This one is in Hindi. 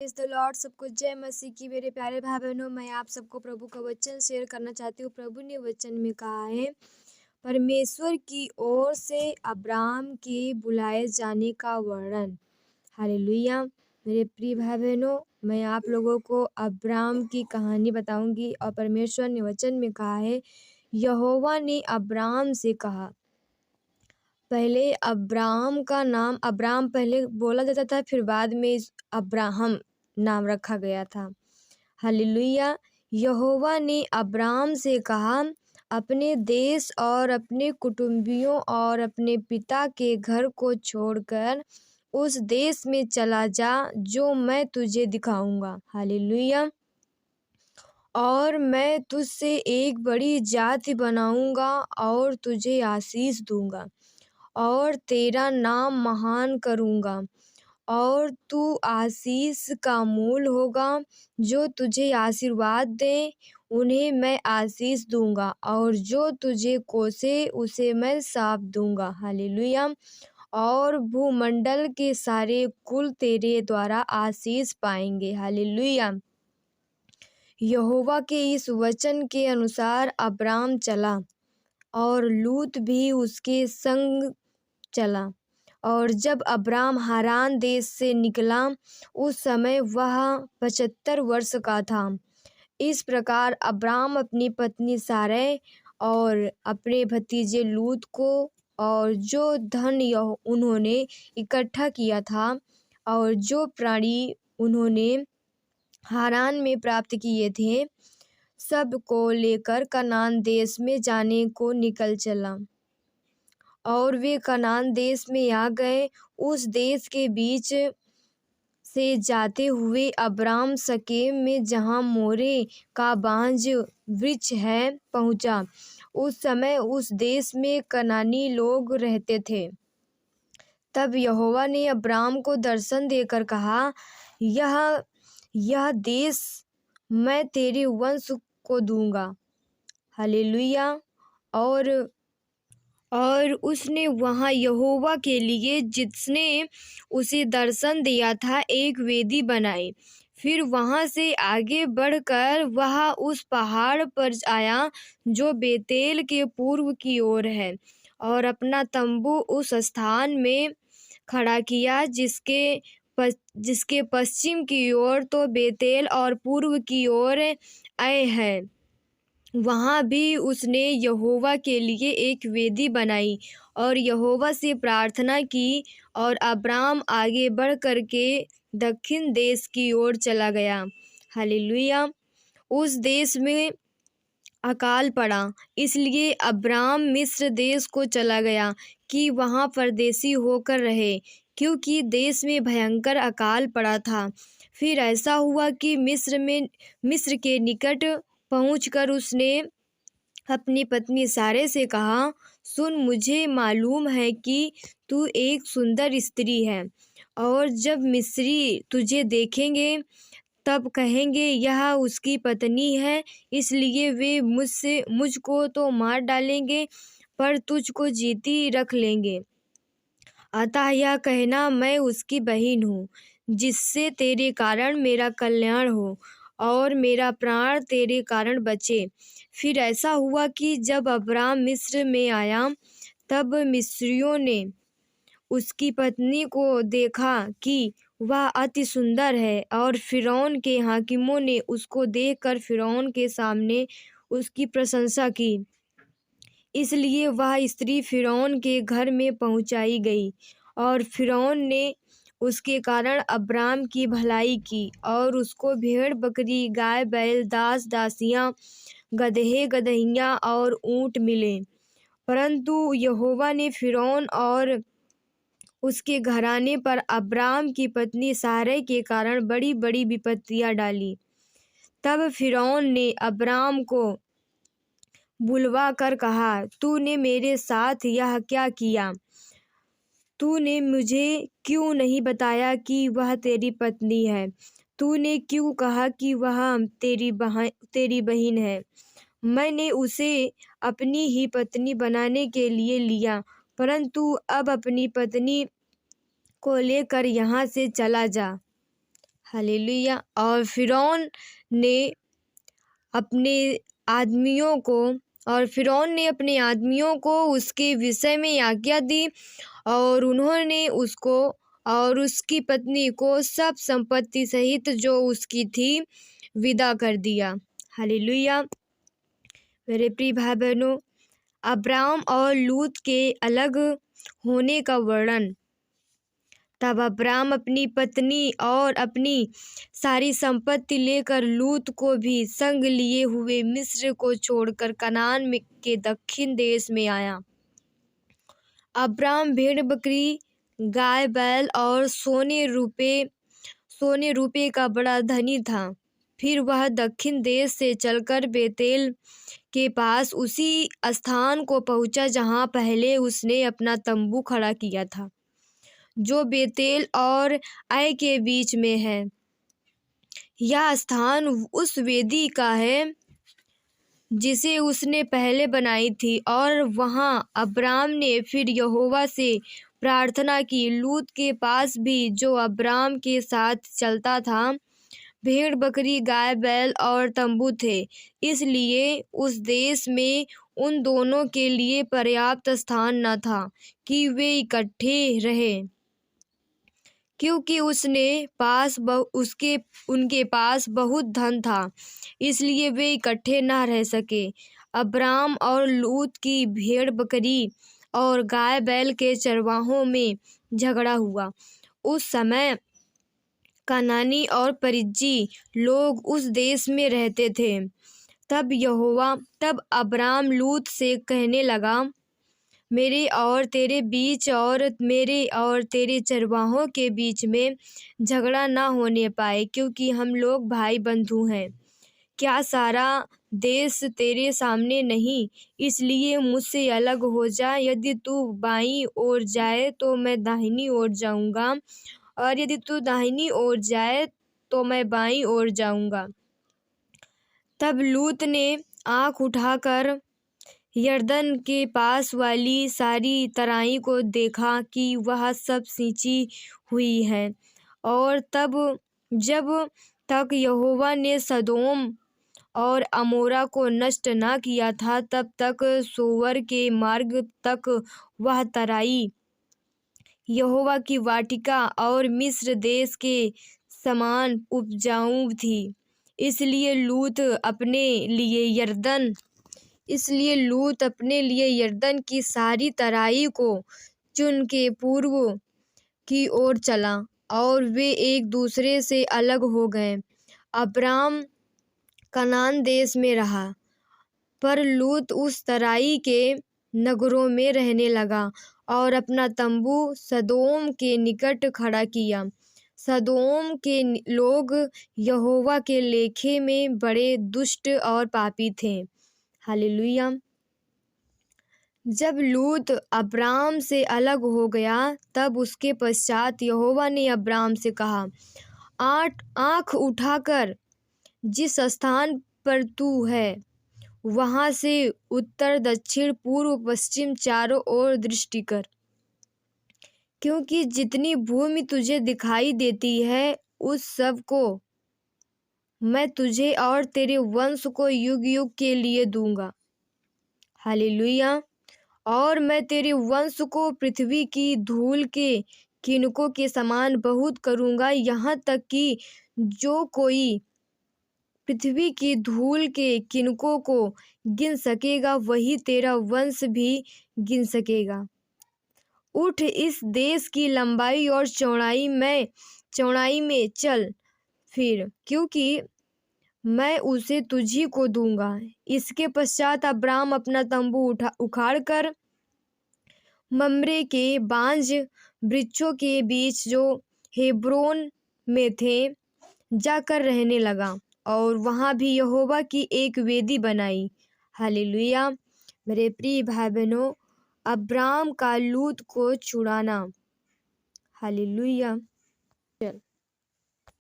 Praise the Lord. सबको जय मसीह की। मेरे प्यारे भाई बहनों, मैं आप सबको प्रभु का वचन शेयर करना चाहती हूँ। प्रभु ने वचन में कहा है, परमेश्वर की ओर से अब्राहम के बुलाए जाने का वर्णन। हालेलुया। मेरे प्रिय भाई बहनों, मैं आप लोगों को अब्राहम की कहानी बताऊंगी। और परमेश्वर ने वचन में कहा है, यहोवा ने अब्राहम से कहा। पहले अब्राहम का नाम अब्राहम पहले बोला जाता था, फिर बाद में अब्राहम नाम रखा गया था। हालेलुया। यहोवा ने अब्राहम से कहा, अपने देश और अपने कुटुंबियों और अपने पिता के घर को छोड़कर उस देश में चला जा जो मैं तुझे दिखाऊंगा। हालेलुया। और मैं तुझसे एक बड़ी जाति बनाऊंगा और तुझे आशीष दूंगा और तेरा नाम महान करूंगा और तू आशीष का मूल होगा। जो तुझे आशीर्वाद दे उन्हें मैं आशीष दूंगा और जो तुझे कोसे उसे मैं शाप दूंगा। हालेलुया। और भूमंडल के सारे कुल तेरे द्वारा आशीष पाएंगे। हालेलुया। यहोवा के इस वचन के अनुसार अब्राम चला और लूत भी उसके संग चला। और जब अब्राम हारान देश से निकला, उस समय वह 75 वर्ष का था। इस प्रकार अब्राम अपनी पत्नी सारै और अपने भतीजे लूत को और जो धन उन्होंने इकट्ठा किया था और जो प्राणी उन्होंने हारान में प्राप्त किए थे, सब को लेकर कनान देश में जाने को निकल चला। और वे कनान देश में आ गए। उस देश के बीच से जाते हुए अब्राम शकेम में, जहाँ मोरे का बांज वृक्ष है, पहुँचा। उस समय उस देश में कनानी लोग रहते थे। तब यहोवा ने अब्राम को दर्शन देकर कहा, यह देश मैं तेरे वंश को दूंगा। हालेलुया। और उसने वहाँ यहोवा के लिए, जिसने उसे दर्शन दिया था, एक वेदी बनाई। फिर वहाँ से आगे बढ़कर वह उस पहाड़ पर आया जो बेतेल के पूर्व की ओर है, और अपना तंबू उस स्थान में खड़ा किया जिसके पश्चिम की ओर तो बेतेल और पूर्व की ओर आए हैं। वहाँ भी उसने यहोवा के लिए एक वेदी बनाई और यहोवा से प्रार्थना की। और अब्राम आगे बढ़ कर के दक्षिण देश की ओर चला गया। हालेलुया। उस देश में अकाल पड़ा, इसलिए अब्राम मिस्र देश को चला गया कि वहाँ परदेशी होकर रहे, क्योंकि देश में भयंकर अकाल पड़ा था। फिर ऐसा हुआ कि मिस्र के निकट पहुंचकर उसने अपनी पत्नी सारै से कहा, सुन, मुझे मालूम है कि तू एक सुंदर स्त्री है, और जब मिस्री तुझे देखेंगे तब कहेंगे, यह उसकी पत्नी है। इसलिए वे मुझको तो मार डालेंगे, पर तुझको जीती रख लेंगे। अतः यह कहना, मैं उसकी बहन हूँ, जिससे तेरे कारण मेरा कल्याण हो और मेरा प्राण तेरे कारण बचे। फिर ऐसा हुआ कि जब अब्राम मिस्र में आया, तब मिस्रियों ने उसकी पत्नी को देखा कि वह अति सुंदर है, और फिरौन के हाकिमों ने उसको देखकर फिरौन के सामने उसकी प्रशंसा की। इसलिए वह स्त्री फिरौन के घर में पहुंचाई गई, और फिरौन ने उसके कारण अब्राम की भलाई की और उसको भेड़ बकरी, गाय बैल, दास दासियां, गदहे गदहियां और ऊंट मिले। परंतु यहोवा ने फिरौन और उसके घराने पर अब्राम की पत्नी सारै के कारण बड़ी बड़ी विपत्तियां डाली। तब फिरौन ने अब्राम को बुलवा कर कहा, तूने मेरे साथ यह क्या किया? तूने मुझे क्यों नहीं बताया कि वह तेरी पत्नी है? तूने क्यों कहा कि वह तेरी बहन है? मैंने उसे अपनी ही पत्नी बनाने के लिए लिया, परंतु अब अपनी पत्नी को लेकर यहाँ से चला जा। हालेलुया। और फिरौन ने अपने आदमियों को उसके विषय में आज्ञा दी और उन्होंने उसको और उसकी पत्नी को सब संपत्ति सहित जो उसकी थी विदा कर दिया। हालेलुया। मेरे प्रिय भाई बहनों, अब्राम और लूत के अलग होने का वर्णन। तब अब्राम अपनी पत्नी और अपनी सारी संपत्ति लेकर लूत को भी संग लिए हुए मिस्र को छोड़कर कनान के दक्षिण देश में आया। अब्राम भेड़ बकरी, गाय बैल और सोने रुपये का बड़ा धनी था। फिर वह दक्षिण देश से चलकर बेतेल के पास उसी स्थान को पहुंचा जहां पहले उसने अपना तंबू खड़ा किया था, जो बेतेल और आई के बीच में है। यह स्थान उस वेदी का है जिसे उसने पहले बनाई थी। और वहां अब्राम ने फिर यहोवा से प्रार्थना की। लूत के पास भी, जो अब्राम के साथ चलता था, भेड़ बकरी, गाय बैल और तंबू थे, इसलिए उस देश में उन दोनों के लिए पर्याप्त स्थान न था कि वे इकट्ठे रहें, क्योंकि उनके पास बहुत धन था, इसलिए वे इकट्ठे न रह सके। अब्राम और लूत की भेड़ बकरी और गाय बैल के चरवाहों में झगड़ा हुआ। उस समय कनानी और परिज्जी लोग उस देश में रहते थे। तब अब्राम लूत से कहने लगा, मेरे और तेरे बीच और मेरे और तेरे चरवाहों के बीच में झगड़ा न होने पाए, क्योंकि हम लोग भाई बंधु हैं। क्या सारा देश तेरे सामने नहीं? इसलिए मुझसे अलग हो जा। यदि तू बाईं ओर जाए तो मैं दाहिनी ओर जाऊंगा, और यदि तू दाहिनी ओर जाए तो मैं बाईं ओर जाऊंगा। तब लूत ने आँख उठाकर यरदन के पास वाली सारी तराई को देखा कि वह सब सींची हुई है। और जब तक यहोवा ने सदोम और अमोरा को नष्ट न किया था, तब तक सोवर के मार्ग तक वह तराई यहोवा की वाटिका और मिस्र देश के समान उपजाऊ थी। इसलिए लूत अपने लिए यरदन की सारी तराई को चुन के पूर्व की ओर चला, और वे एक दूसरे से अलग हो गए। अब्राम कनान देश में रहा, पर लूत उस तराई के नगरों में रहने लगा और अपना तंबू सदोम के निकट खड़ा किया। सदोम के लोग यहोवा के लेखे में बड़े दुष्ट और पापी थे। हालेलुया। जब लूत अब्राम से अलग हो गया, तब उसके पश्चात यहोवा ने अब्राम से कहा, आँख उठाकर जिस स्थान पर तू है वहां से उत्तर, दक्षिण, पूर्व, पश्चिम चारों ओर दृष्टि कर, क्योंकि जितनी भूमि तुझे दिखाई देती है उस सब को मैं तुझे और तेरे वंश को युग युग के लिए दूंगा। हालेलुया। और मैं तेरे वंश को पृथ्वी की धूल के किनकों के समान बहुत करूंगा, यहाँ तक कि जो कोई पृथ्वी की धूल के किनकों को गिन सकेगा, वही तेरा वंश भी गिन सकेगा। उठ, इस देश की लंबाई और चौड़ाई में चल फिर, क्योंकि मैं उसे तुझी को दूंगा। इसके पश्चात अब्राम अपना तंबू उखाड़कर मम्रे के बांज वृक्षों के बीच, जो हेब्रोन में थे, जाकर रहने लगा, और वहां भी यहोवा की एक वेदी बनाई। हालेलुया। मेरे प्रिय भाई बहनों, अब्राम का लूत को छुड़ाना। हालेलुया।